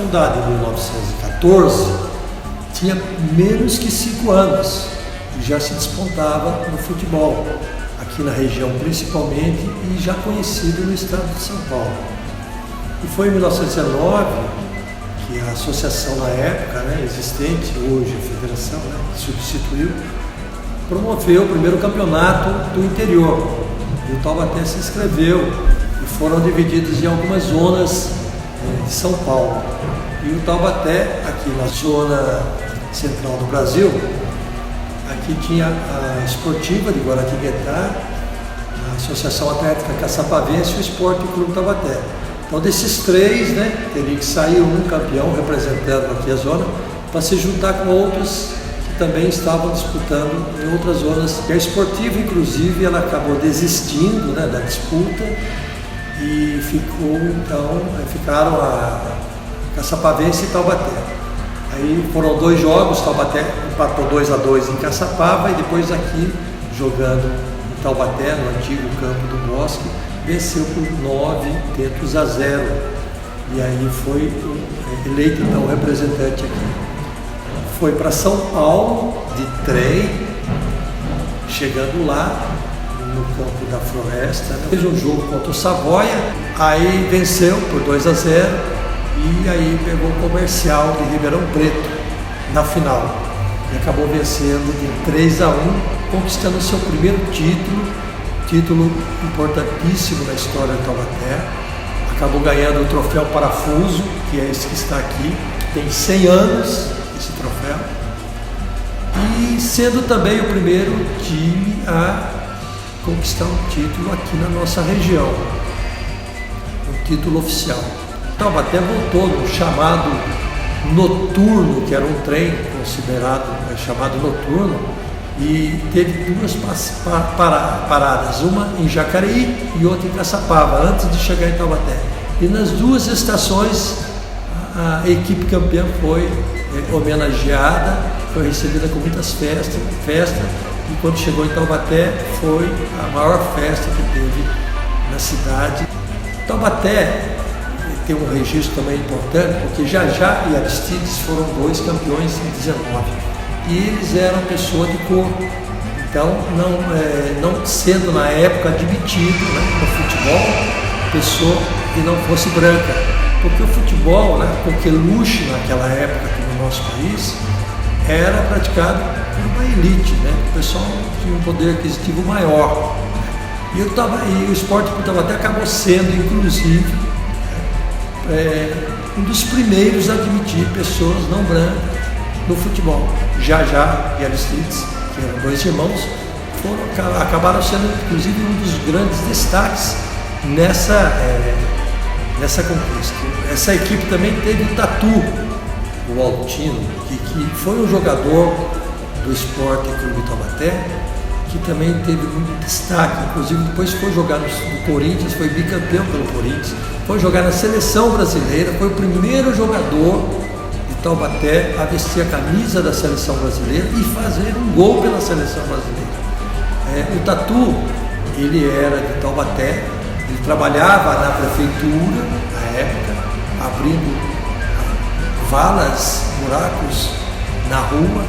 fundada em 1914, tinha menos que 5 anos e já se despontava no futebol, aqui na região principalmente, e já conhecido no estado de São Paulo. E foi em 1919 que a associação na época, existente, hoje a federação, que substituiu, promoveu o primeiro campeonato do interior. E o Taubaté se inscreveu e foram divididos em algumas zonas de São Paulo. E o Taubaté, aqui na zona central do Brasil, aqui tinha a Esportiva de Guaratinguetá, a Associação Atlética Caçapavense e o Esporte Clube Taubaté. Então, desses três, teria que sair um campeão representando aqui a zona para se juntar com outros que também estavam disputando em outras zonas. E a Esportiva, inclusive, ela acabou desistindo da disputa e ficaram a Caçapavense e Taubaté. Aí foram 2 jogos, Taubaté empatou 2-2 em Caçapava e depois aqui, jogando em Taubaté, no antigo campo do Bosque, venceu por 9-0. E aí foi eleito então o representante aqui. Foi para São Paulo de trem, chegando lá no campo da Floresta, fez um jogo contra o Savoia, aí venceu por 2-0 e aí pegou o Comercial de Ribeirão Preto na final. E acabou vencendo de 3-1, conquistando seu primeiro título importantíssimo na história do Taubaté. Acabou ganhando o troféu Parafuso, que é esse que está aqui, tem 100 anos esse troféu, e sendo também o primeiro time a conquistar um título aqui na nossa região, um título oficial. O Taubaté voltou no chamado noturno, que era um trem considerado chamado noturno, e teve 2 paradas, uma em Jacareí e outra em Caçapava, antes de chegar em Taubaté. E nas 2 estações a equipe campeã foi homenageada, foi recebida com muitas festas, e quando chegou em Taubaté foi a maior festa que teve na cidade. Taubaté tem um registro também importante, porque Jajá e Aristides foram 2 campeões em 19. E eles eram pessoa de cor, então não sendo na época admitido no futebol pessoa que não fosse branca, porque o futebol, com coqueluche naquela época aqui no nosso país, era praticado por uma elite, o pessoal tinha um poder aquisitivo maior. E o Esporte Clube Taubaté acabou sendo, inclusive, um dos primeiros a admitir pessoas não brancas no futebol. Jajá e Aristides, que eram 2 irmãos, acabaram sendo inclusive um dos grandes destaques nessa conquista. Essa equipe também teve o Tatu, o Altino, que foi um jogador do Esporte Clube Taubaté, que também teve muito destaque, inclusive depois foi jogar no Corinthians, foi bicampeão pelo Corinthians, foi jogar na seleção brasileira, foi o primeiro jogador de Taubaté a vestir a camisa da seleção brasileira e fazer um gol pela seleção brasileira. O Tatu, ele era de Taubaté, ele trabalhava na prefeitura, na época, abrindo valas, buracos na rua.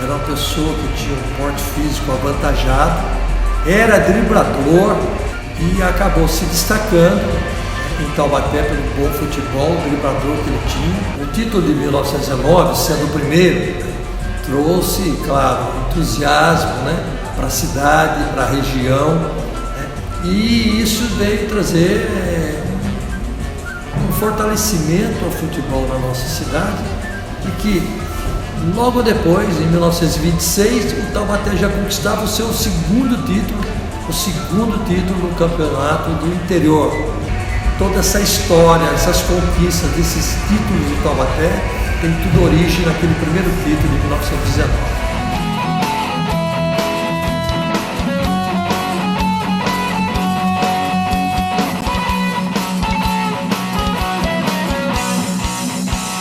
Era uma pessoa que tinha um porte físico avantajado, era driblador e acabou se destacando em Taubaté pelo bom futebol, o driblador que ele tinha. O título de 1919, sendo o primeiro, trouxe, claro, entusiasmo para a cidade, para a região, e isso veio trazer um fortalecimento ao futebol na nossa cidade, e que logo depois, em 1926, o Taubaté já conquistava o seu segundo título no campeonato do interior. Toda essa história, essas conquistas desses títulos do Taubaté tem tudo origem naquele primeiro título de 1919.